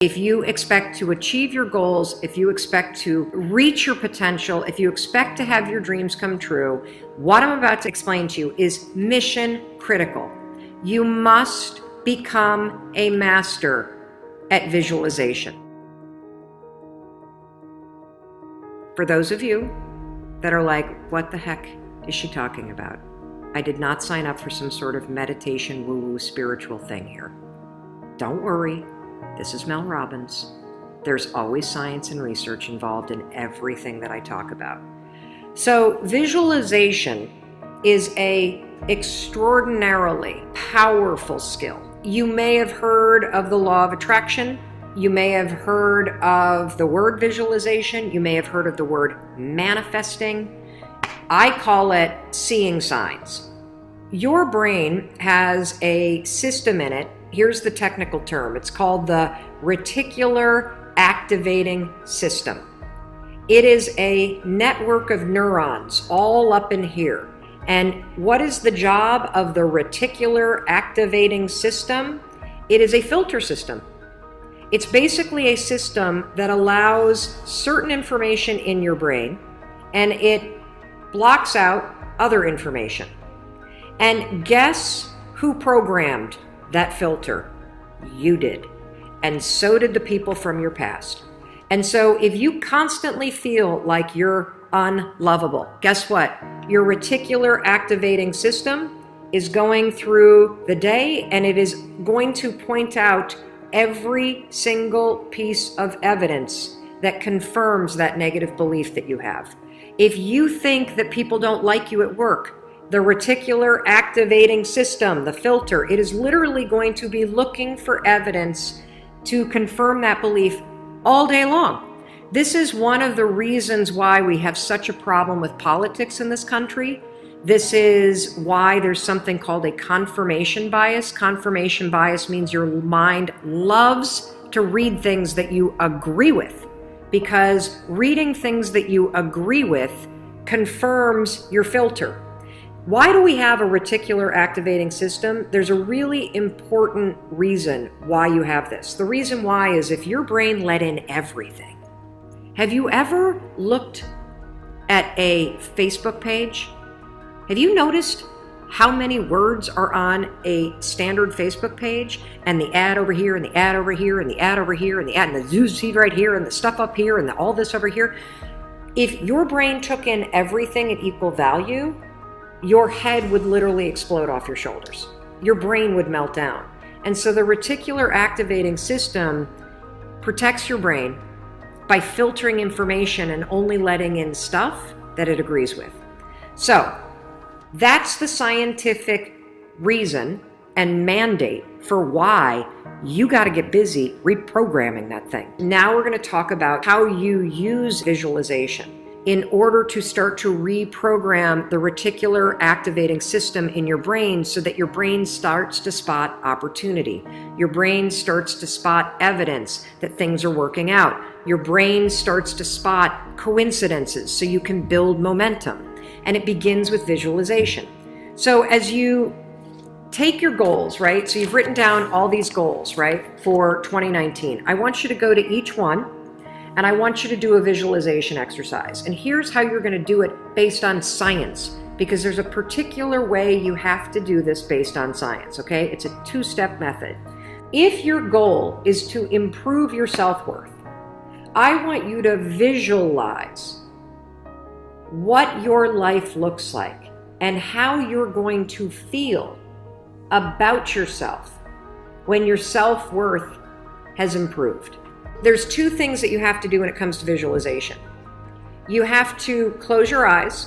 If you expect to achieve your goals, if you expect to reach your potential, if you expect to have your dreams come true, what I'm about to explain to you is mission critical. You must become a master at visualization. For those of you that are like, what the heck is she talking about? I did not sign up for some sort of meditation, woo-woo spiritual thing here. Don't worry. This is Mel Robbins. There's always science and research involved in everything that I talk about. So visualization is an extraordinarily powerful skill. You may have heard of the law of attraction. You may have heard of the word visualization. You may have heard of the word manifesting. I call it seeing signs. Your brain has a system in it. Here's the technical term. It's called the reticular activating system. It is a network of neurons all up in here. And what is the job of the reticular activating system? It is a filter system. It's basically a system that allows certain information in your brain and it blocks out other information. And guess who programmed that filter? You did. And so did the people from your past. And so if you constantly feel like you're unlovable, guess what? Your reticular activating system is going through the day and it is going to point out every single piece of evidence that confirms that negative belief that you have. If you think that people don't like you at work, the reticular activating system, the filter, it is literally going to be looking for evidence to confirm that belief all day long. This is one of the reasons why we have such a problem with politics in this country. This is why there's something called a confirmation bias. Confirmation bias means your mind loves to read things that you agree with, because reading things that you agree with confirms your filter. Why do we have a reticular activating system? There's a really important reason why you have this. The reason why is if your brain let in everything. Have you ever looked at a Facebook page? Have you noticed how many words are on a standard Facebook page? And the ad over here, and the ad over here, and the ad over here, and the ad, and the news feed right here, and the stuff up here, and all this over here. If your brain took in everything at equal value, your head would literally explode off your shoulders. Your brain would melt down. And so the reticular activating system protects your brain by filtering information and only letting in stuff that it agrees with. So that's the scientific reason and mandate for why you got to get busy reprogramming that thing. Now we're going to talk about how you use visualization in order to start to reprogram the reticular activating system in your brain so that your brain starts to spot opportunity. Your brain starts to spot evidence that things are working out. Your brain starts to spot coincidences so you can build momentum. And it begins with visualization. So as you take your goals, right? So you've written down all these goals, right? For 2019. I want you to go to each one and I want you to do a visualization exercise. And here's how you're going to do it based on science, because there's a particular way you have to do this based on science, okay? It's a two-step method. If your goal is to improve your self-worth, I want you to visualize what your life looks like and how you're going to feel about yourself when your self-worth has improved. There's two things that you have to do when it comes to visualization. You have to close your eyes.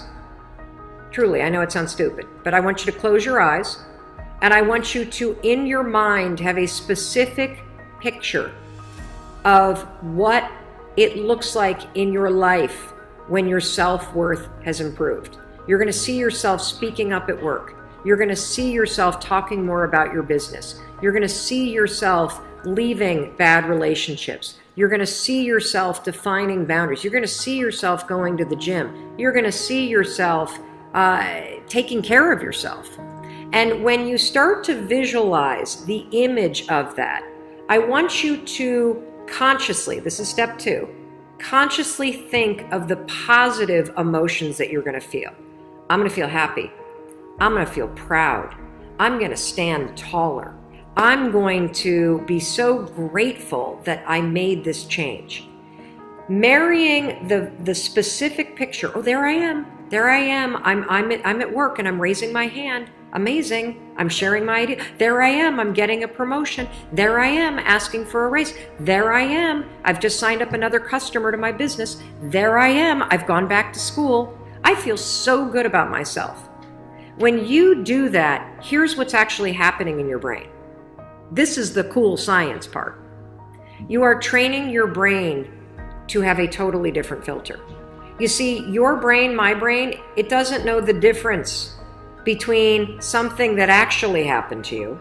Truly, I know it sounds stupid, but I want you to close your eyes and I want you to, in your mind, have a specific picture of what it looks like in your life when your self-worth has improved. You're going to see yourself speaking up at work. You're going to see yourself talking more about your business. You're going to see yourself leaving bad relationships. You're going to see yourself defining boundaries. You're going to see yourself going to the gym. You're going to see yourself taking care of yourself. And when you start to visualize the image of that, I want you to Consciously, this is step 2, consciously think of the positive emotions that you're going to feel. I'm going to feel happy. I'm going to feel proud. I'm going to stand taller. I'm going to be so grateful that I made this change. Marrying the specific picture. Oh, there I am. There I am. I'm at work and I'm raising my hand. Amazing. I'm sharing my idea. There I am. I'm getting a promotion. There I am asking for a raise. There I am. I've just signed up another customer to my business. There I am. I've gone back to school. I feel so good about myself. When you do that, here's what's actually happening in your brain. This is the cool science part. You are training your brain to have a totally different filter. You see, your brain, my brain, it doesn't know the difference between something that actually happened to you,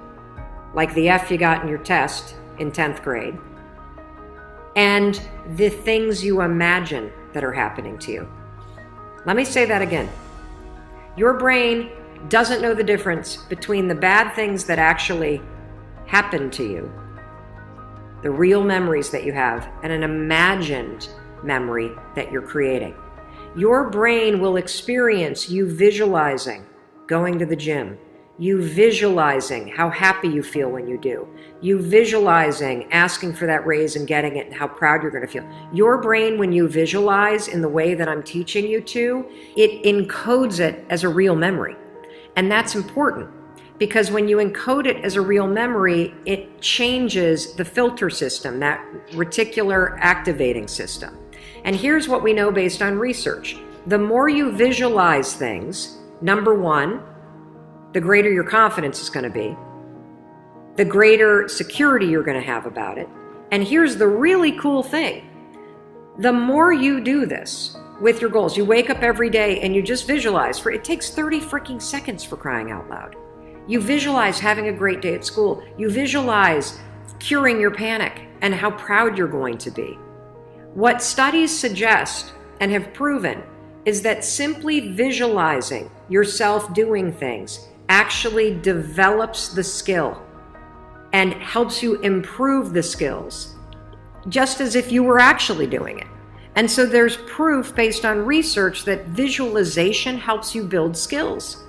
like the F you got in your test in 10th grade, and the things you imagine that are happening to you. Let me say that again. Your brain doesn't know the difference between the bad things that actually happened to you, the real memories that you have, and an imagined memory that you're creating. Your brain will experience you visualizing going to the gym, you visualizing how happy you feel when you do, you visualizing asking for that raise and getting it and how proud you're going to feel. Your brain, when you visualize in the way that I'm teaching you to, it encodes it as a real memory. And that's important because when you encode it as a real memory, it changes the filter system, that reticular activating system. And here's what we know based on research. The more you visualize things, number one, the greater your confidence is going to be, the greater security you're going to have about it. And here's the really cool thing. The more you do this with your goals, you wake up every day and you just visualize, it takes 30 freaking seconds for crying out loud. You visualize having a great day at school. You visualize curing your panic and how proud you're going to be. What studies suggest and have proven is that simply visualizing yourself doing things actually develops the skill and helps you improve the skills, just as if you were actually doing it. And so there's proof based on research that visualization helps you build skills.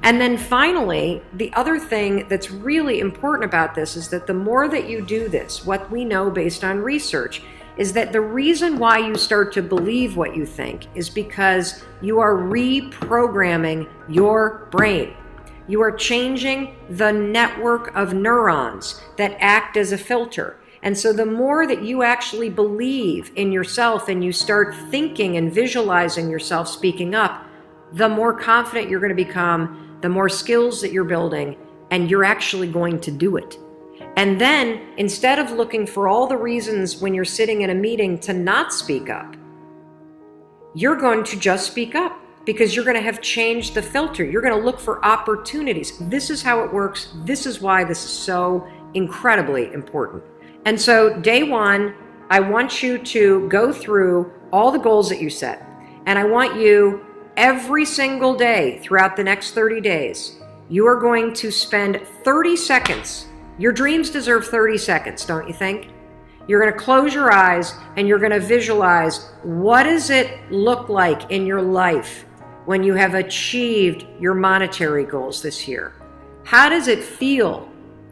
And then finally, the other thing that's really important about this is that the more that you do this, what we know based on research is that the reason why you start to believe what you think is because you are reprogramming your brain. You are changing the network of neurons that act as a filter. And so the more that you actually believe in yourself and you start thinking and visualizing yourself speaking up, the more confident you're going to become, the more skills that you're building, and you're actually going to do it. And then, instead of looking for all the reasons when you're sitting in a meeting to not speak up, you're going to just speak up because you're going to have changed the filter. You're going to look for opportunities. This is how it works. This is why this is so incredibly important. And so, day one, I want you to go through all the goals that you set. And I want you, every single day throughout the next 30 days, you are going to spend 30 seconds. Your dreams deserve 30 seconds, don't you think? You're going to close your eyes and you're going to visualize, what does it look like in your life when you have achieved your monetary goals this year? How does it feel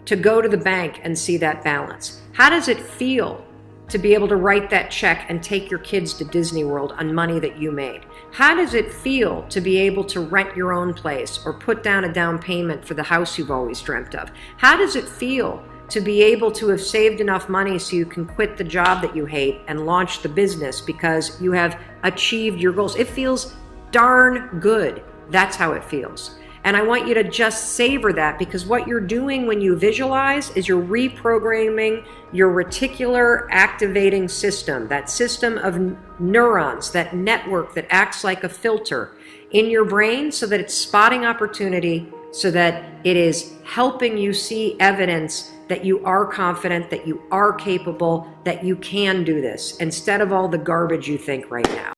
to go to the bank and see that balance? How does it feel to be able to write that check and take your kids to Disney World on money that you made? How does it feel to be able to rent your own place or put down a down payment for the house you've always dreamt of? How does it feel to be able to have saved enough money so you can quit the job that you hate and launch the business because you have achieved your goals? It feels darn good. That's how it feels. And I want you to just savor that, because what you're doing when you visualize is you're reprogramming your reticular activating system, that system of neurons, that network that acts like a filter in your brain, so that it's spotting opportunity, so that it is helping you see evidence that you are confident, that you are capable, that you can do this, instead of all the garbage you think right now.